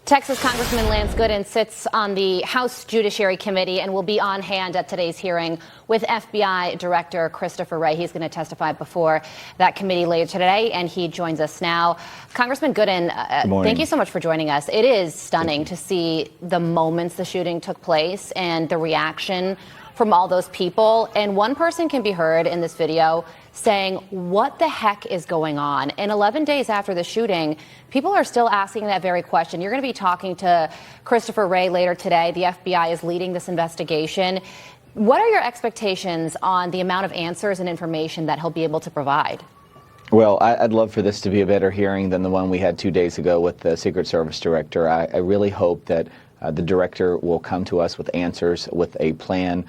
Texas Congressman Lance Gooden sits on the House Judiciary Committee and will be on hand at today's hearing with FBI Director Christopher Wray. He's going to testify before that committee later today, and he joins us now. Congressman Gooden, thank you so much for joining us. It is stunning to see the moments the shooting took place and the reaction from all those people. And one person can be heard in this video saying, what the heck is going on? And 11 days after the shooting, people are still asking that very question. You're going to be talking to Christopher Wray later today. The FBI is leading this investigation. What are your expectations on the amount of answers and information that he'll be able to provide? Well, I'd love for this to be a better hearing than the one we had 2 days ago with the Secret Service director. I really hope that the director will come to us with answers, with a plan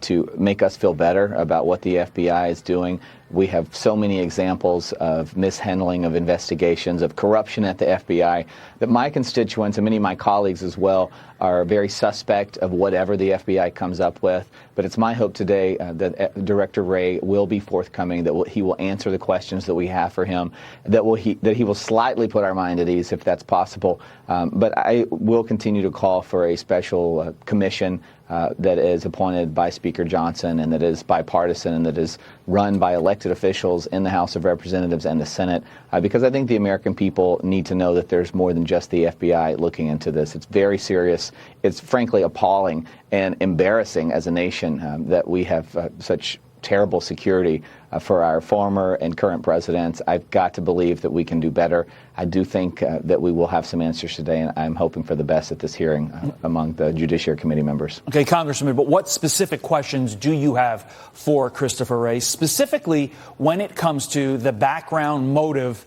to make us feel better about what the FBI is doing. We have so many examples of mishandling of investigations, of corruption at the FBI, that my constituents and many of my colleagues as well are very suspect of whatever the FBI comes up with. But it's my hope today that Director Wray will be forthcoming, that he will answer the questions that we have for him, that he will slightly put our mind at ease if that's possible. But I will continue to call for a special commission that is appointed by Speaker Johnson and that is bipartisan and that is run by elected officials in the House of Representatives and the Senate, because I think the American people need to know that there's more than just the FBI looking into this. It's very serious. It's frankly appalling and embarrassing as a nation that we have such terrible security for our former and current presidents. I've got to believe that we can do better. I do think that we will have some answers today, and I'm hoping for the best at this hearing among the Judiciary Committee members. Okay, Congressman, but what specific questions do you have for Christopher Wray, specifically when it comes to the background, motive,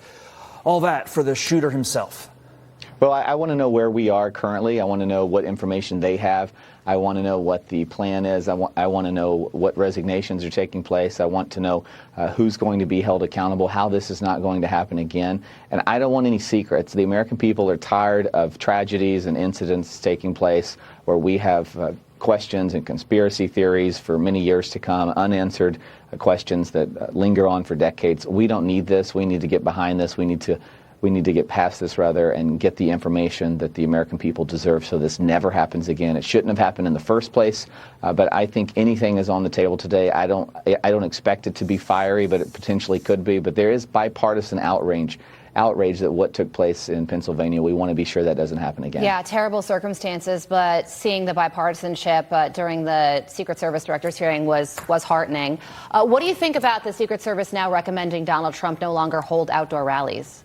all that for the shooter himself? Well, I want to know where we are currently. I want to know what information they have. I want to know what the plan is. I want to know what resignations are taking place. I want to know who's going to be held accountable, how this is not going to happen again. And I don't want any secrets. The American people are tired of tragedies and incidents taking place where we have questions and conspiracy theories for many years to come, unanswered questions that linger on for decades. We don't need this. We need to get behind this. We need to get past this, rather, and get the information that the American people deserve so this never happens again. It shouldn't have happened in the first place, but I think anything is on the table today. I don't expect it to be fiery, but it potentially could be. But there is bipartisan outrage that what took place in Pennsylvania. We want to be sure that doesn't happen again. Yeah, terrible circumstances, but seeing the bipartisanship during the Secret Service director's hearing was heartening. What do you think about the Secret Service now recommending Donald Trump no longer hold outdoor rallies?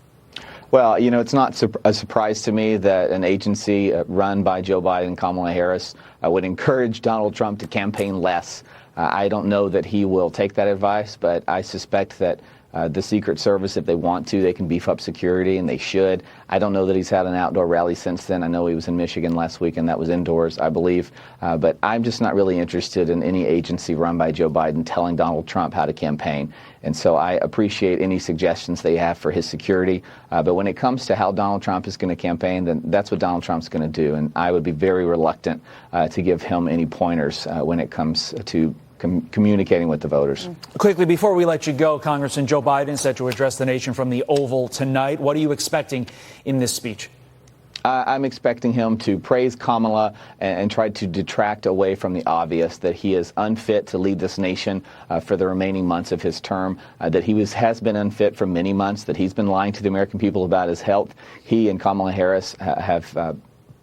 Well, you know, it's not a surprise to me that an agency run by Joe Biden and Kamala Harris would encourage Donald Trump to campaign less. I don't know that he will take that advice, but I suspect that the Secret Service, if they want to, they can beef up security, and they should. I don't know that he's had an outdoor rally since then. I know he was in Michigan last week, and that was indoors, I believe. But I'm just not really interested in any agency run by Joe Biden telling Donald Trump how to campaign. And so I appreciate any suggestions they have for his security. But when it comes to how Donald Trump is going to campaign, then that's what Donald Trump's going to do. And I would be very reluctant to give him any pointers when it comes to communicating with the voters. Quickly, before we let you go, Congressman, Joe Biden set to address the nation from the Oval tonight. What are you expecting in this speech? I'm expecting him to praise Kamala and try to detract away from the obvious, that he is unfit to lead this nation for the remaining months of his term, that he has been unfit for many months, that he's been lying to the American people about his health. He and Kamala Harris have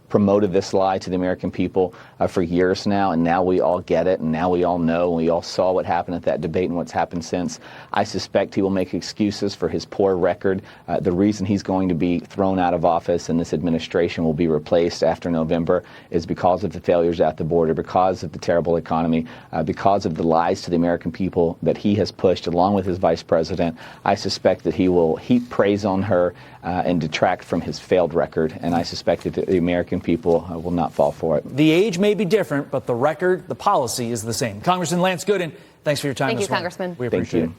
promoted this lie to the American people for years now, and now we all get it, and now we all know, and we all saw what happened at that debate and what's happened since. I suspect he will make excuses for his poor record. The reason he's going to be thrown out of office and this administration will be replaced after November is because of the failures at the border, because of the terrible economy, because of the lies to the American people that he has pushed along with his vice president. I suspect that he will heap praise on her and detract from his failed record, and I suspect that the American people will not fall for it. The age may be different, but the record, the policy is the same. Congressman Lance Gooden, thanks for your time this morning. Congressman. We appreciate it.